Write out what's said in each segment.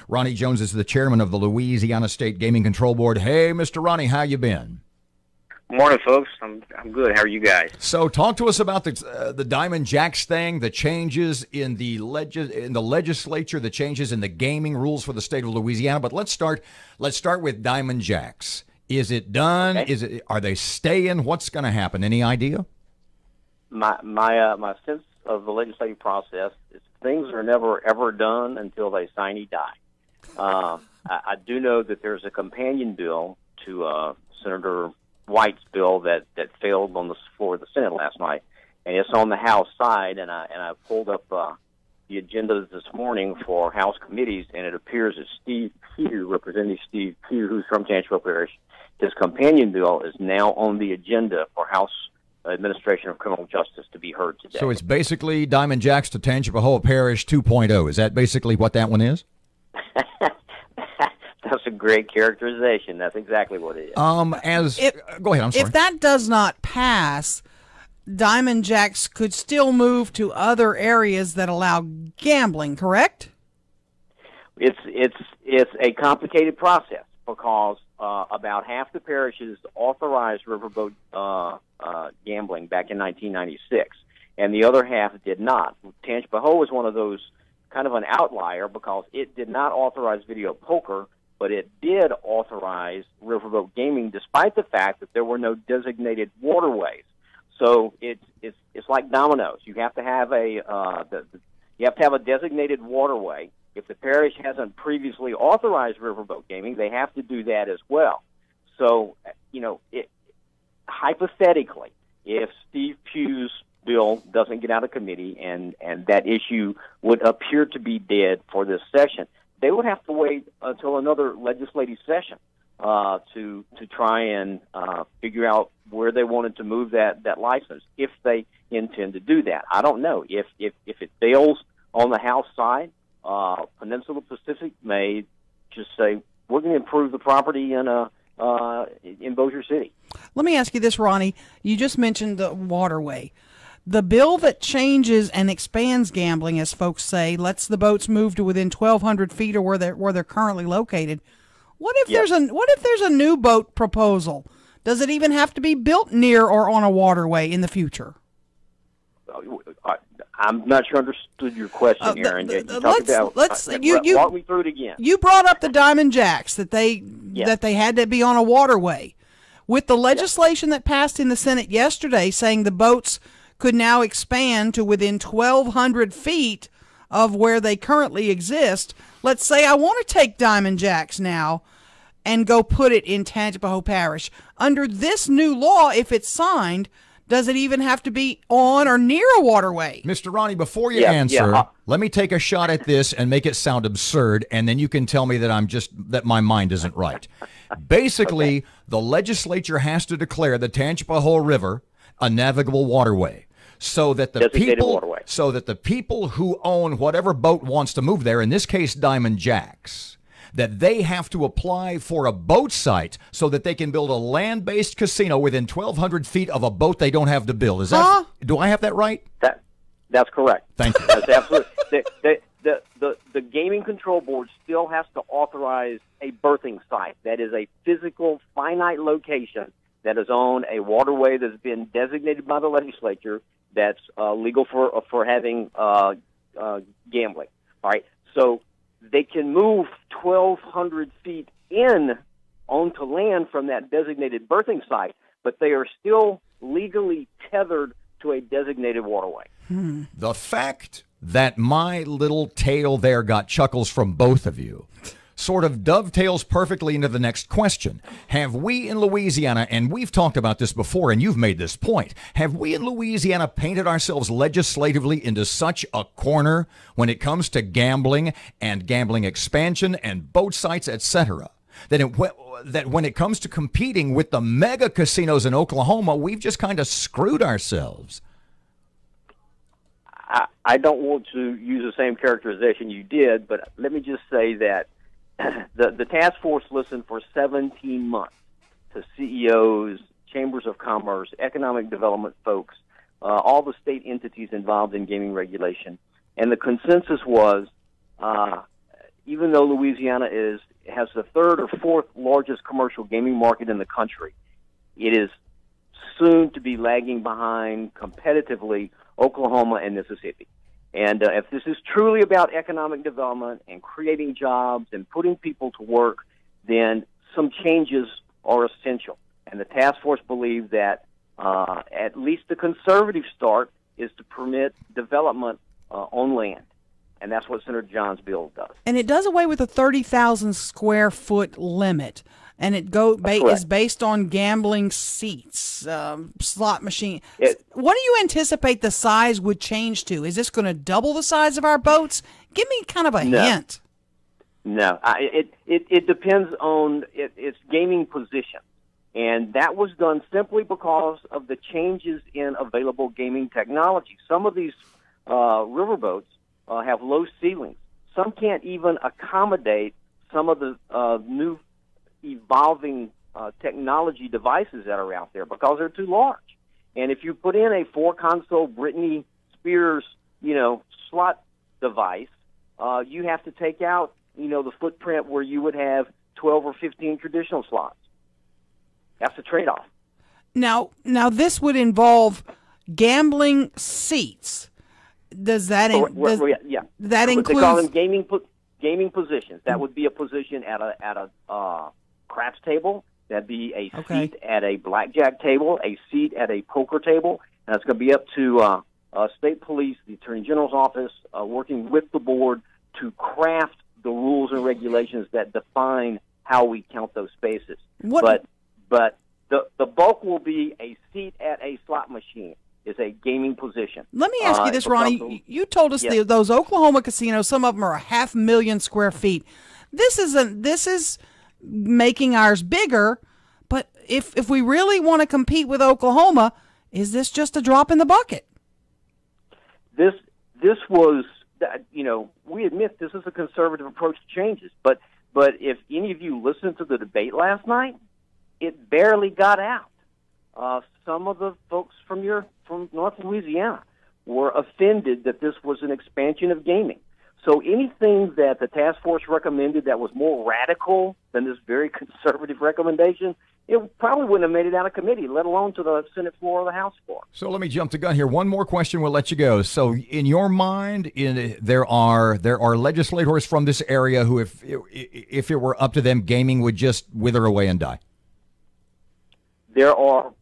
Ronnie Jones is the chairman of the Louisiana State Gaming Control Board. Hey, Mr. Ronnie, how you been? Morning, folks. I'm good. How are you guys? So, talk to us about the Diamond Jacks thing, the changes in the legislature, the changes in the gaming rules for the state of Louisiana. But let's start with Diamond Jacks. Is it done? Okay. Are they staying? What's going to happen? Any idea? My sense of the legislative process is things are never ever done until they sine die. I do know that there's a companion bill to Senator Wright's bill that failed on the floor of the Senate last night, and it's on the House side. And I pulled up the agenda this morning for House committees, and it appears that Steve Pugh, Representative Steve Pugh, who's from Tangipahoa Parish, his companion bill is now on the agenda for House Administration of Criminal Justice to be heard today. So it's basically Diamond Jacks to Tangipahoa Parish 2.0. Is that basically what that one is? That's a great characterization. That's exactly what it is. Go ahead. I'm sorry. If that does not pass, Diamond Jacks could still move to other areas that allow gambling. Correct? It's a complicated process because about half the parishes authorized riverboat gambling back in 1996, and the other half did not. Tangipahoa was one of those, kind of an outlier, because it did not authorize video poker, but it did authorize riverboat gaming, despite the fact that there were no designated waterways. So it's like dominoes. You have to have a designated waterway. If the parish hasn't previously authorized riverboat gaming, they have to do that as well. So, hypothetically, if Steve Pugh's bill doesn't get out of committee and that issue would appear to be dead for this session, they would have to wait until another legislative session to try and figure out where they wanted to move that license, if they intend to do that. I don't know. If it fails on the House side, Peninsula Pacific may just say, we're going to improve the property in Bossier City. Let me ask you this, Ronnie. You just mentioned the waterway. The bill that changes and expands gambling, as folks say, lets the boats move to within 1,200 feet of where they're currently located. What if there's a new boat proposal? Does it even have to be built near or on a waterway in the future? I'm not sure I understood your question, Erin. Walk me through it again. You brought up the Diamond Jacks, that they had to be on a waterway. With the legislation that passed in the Senate yesterday saying the boats could now expand to within 1,200 feet of where they currently exist, let's say I want to take Diamond Jacks now and go put it in Tangipahoa Parish. Under this new law, if it's signed, does it even have to be on or near a waterway? Mr. Ronnie, before you answer, let me take a shot at this and make it sound absurd, and then you can tell me that my mind isn't right. Basically, the legislature has to declare the Tangipahoa River a navigable waterway, so that the people who own whatever boat wants to move there, in this case Diamond Jacks, that they have to apply for a boat site so that they can build a land-based casino within 1,200 feet of a boat they don't have to build. Do I have that right? That's correct. Thank you. That's absolutely. The Gaming Control Board still has to authorize a berthing site. That is a physical, finite location that is on a waterway that's been designated by the legislature that's legal for having gambling. All right, so they can move 1,200 feet in onto land from that designated berthing site, but they are still legally tethered to a designated waterway. The fact that my little tale there got chuckles from both of you sort of dovetails perfectly into the next question. Have we in Louisiana, and we've talked about this before, and you've made this point, have we in Louisiana painted ourselves legislatively into such a corner when it comes to gambling and gambling expansion and boat sites, etc., that when it comes to competing with the mega casinos in Oklahoma, we've just kind of screwed ourselves? I don't want to use the same characterization you did, but let me just say that the task force listened for 17 months to CEOs, chambers of commerce, economic development folks, all the state entities involved in gaming regulation, and the consensus was even though Louisiana has the third or fourth largest commercial gaming market in the country, it is soon to be lagging behind competitively Oklahoma and Mississippi. And if this is truly about economic development and creating jobs and putting people to work, then some changes are essential. And the task force believes that at least the conservative start is to permit development on land. And that's what Senator John's bill does. And it does away with a 30,000 square foot limit. And it is based on gambling seats, slot machine. What do you anticipate the size would change to? Is this going to double the size of our boats? Give me kind of a hint. No, it depends on its gaming position. And that was done simply because of the changes in available gaming technology. Some of these riverboats have low ceilings. Some can't even accommodate some of the new evolving technology devices that are out there because they're too large. And if you put in a 4-console Britney Spears, slot device, you have to take out, the footprint where you would have 12 or 15 traditional slots. That's the trade-off. Now this would involve gambling seats. Does that that include? They call them gaming positions. That would be a position at a craps table. That'd be a seat at a blackjack table, a seat at a poker table, and it's going to be up to state police, the Attorney General's office, working with the board to craft the rules and regulations that define how we count those spaces. But the bulk will be a seat at a slot machine. Is a gaming position. Let me ask you this, Ronnie. You told us those Oklahoma casinos, some of them are 500,000 square feet. This is making ours bigger, but if we really want to compete with Oklahoma, is this just a drop in the bucket? This was, we admit this is a conservative approach to changes, but if any of you listened to the debate last night, it barely got out. Some of the folks from North Louisiana were offended that this was an expansion of gaming. So anything that the task force recommended that was more radical than this very conservative recommendation, it probably wouldn't have made it out of committee, let alone to the Senate floor or the House floor. So let me jump the gun here. One more question, we'll let you go. So in your mind, there are legislators from this area who, if it were up to them, gaming would just wither away and die. There are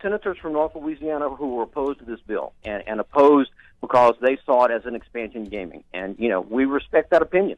senators from North Louisiana who were opposed to this bill and opposed because they saw it as an expansion of gaming. And, we respect that opinion.